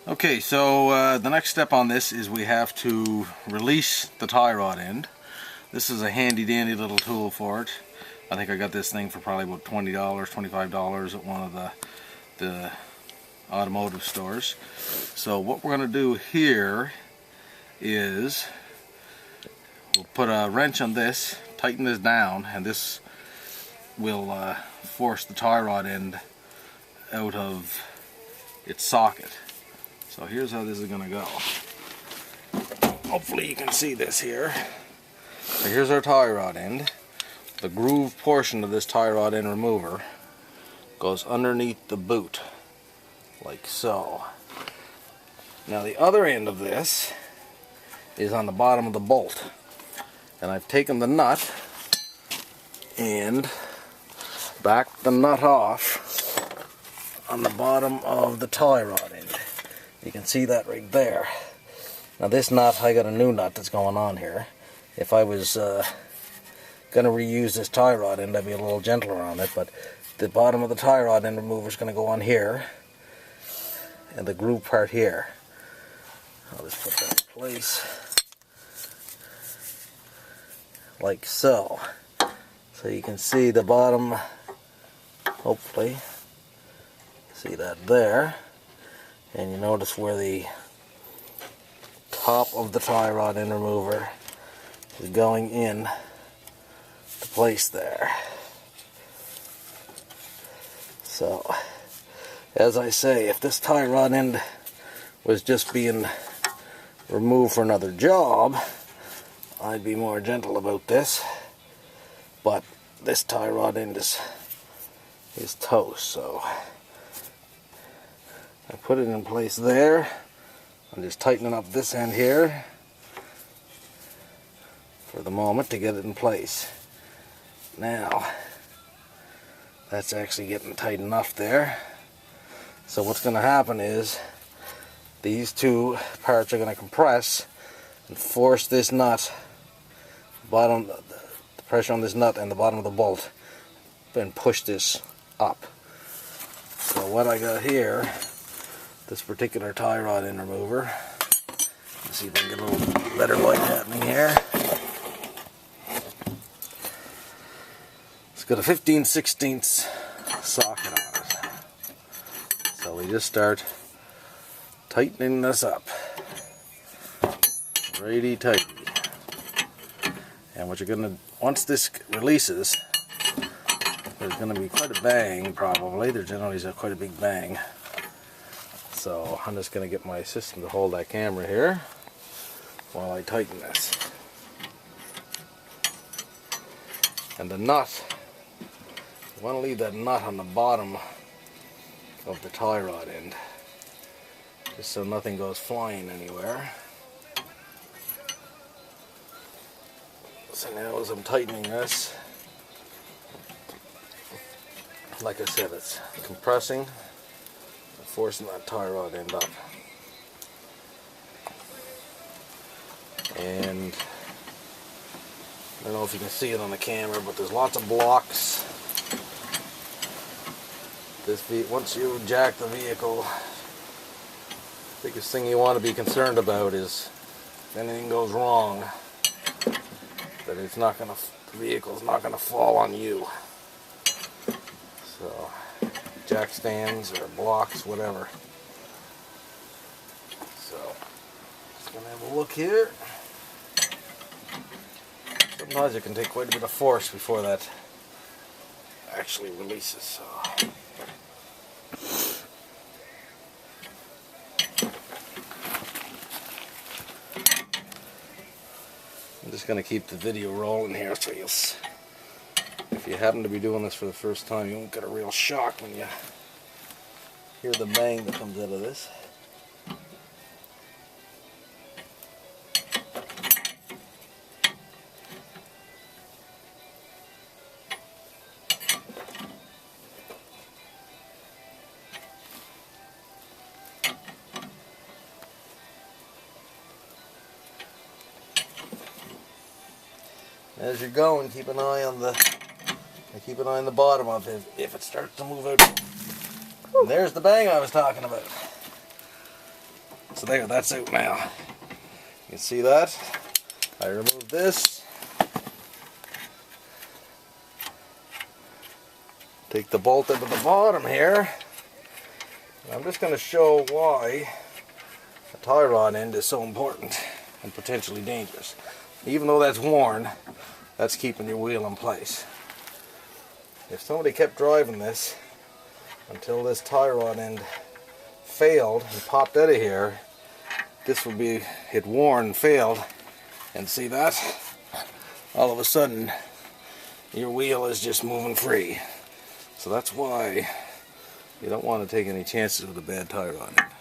Okay, so the next step on this is we have to release the tie rod end. This is a handy dandy little tool for it. I think I got this thing for probably about $20, $25 at one of the automotive stores. So what we're going to do here is we'll put a wrench on this, tighten this down, and this will force the tie rod end out of its socket. So here's how this is going to go. Hopefully you can see this here. So here's our tie rod end. The groove portion of this tie rod end remover goes underneath the boot, like so. Now the other end of this is on the bottom of the bolt. And I've taken the nut and backed the nut off on the bottom of the tie rod end. You can see that right there. Now this nut, I got a new nut that's going on here. If I was going to reuse this tie rod end, I'd be a little gentler on it, but the bottom of the tie rod end remover is going to go on here, and the groove part here. I'll just put that in place, like so. So you can see the bottom, hopefully, see that there. And you notice where the top of the tie rod end remover is going in to place there. So, as I say, if this tie rod end was just being removed for another job, I'd be more gentle about this. But this tie rod end is toast, so I put it in place there. I'm just tightening up this end here for the moment to get it in place. Now, that's actually getting tight enough there. So what's going to happen is these two parts are going to compress and force this nut, the pressure on this nut and the bottom of the bolt, and push this up. So what I got here, this particular tie rod end remover. Let's see if I can get a little better light happening here. It's got a 15/16 socket on it. So we just start tightening this up. Righty tighty. And what you're gonna, once this releases, there's gonna be quite a bang probably. There generally is quite a big bang. So I'm just going to get my assistant to hold that camera here while I tighten this. And the nut, you want to leave that nut on the bottom of the tie rod end, just so nothing goes flying anywhere. So now as I'm tightening this, like I said, it's compressing, forcing that tie rod end up. And I don't know if you can see it on the camera, but there's lots of blocks. Once you jack the vehicle, the biggest thing you want to be concerned about is if anything goes wrong, that the vehicle's not going to fall on you. So jack stands or blocks, whatever. So, just gonna have a look here. Sometimes it can take quite a bit of force before that actually releases. So. I'm just gonna keep the video rolling here so you'll. If you happen to be doing this for the first time, you won't get a real shock when you hear the bang that comes out of this. As you're going, keep an eye on the bottom of it if it starts to move out. And there's the bang I was talking about. So there, that's out now. You can see that. I removed this. Take the bolt out of the bottom here. I'm just going to show why the tie rod end is so important and potentially dangerous. Even though that's worn, that's keeping your wheel in place. If somebody kept driving this until this tie rod end failed and popped out of here, this would be, it worn and failed, and see that? All of a sudden your wheel is just moving free. So that's why you don't want to take any chances with a bad tie rod end.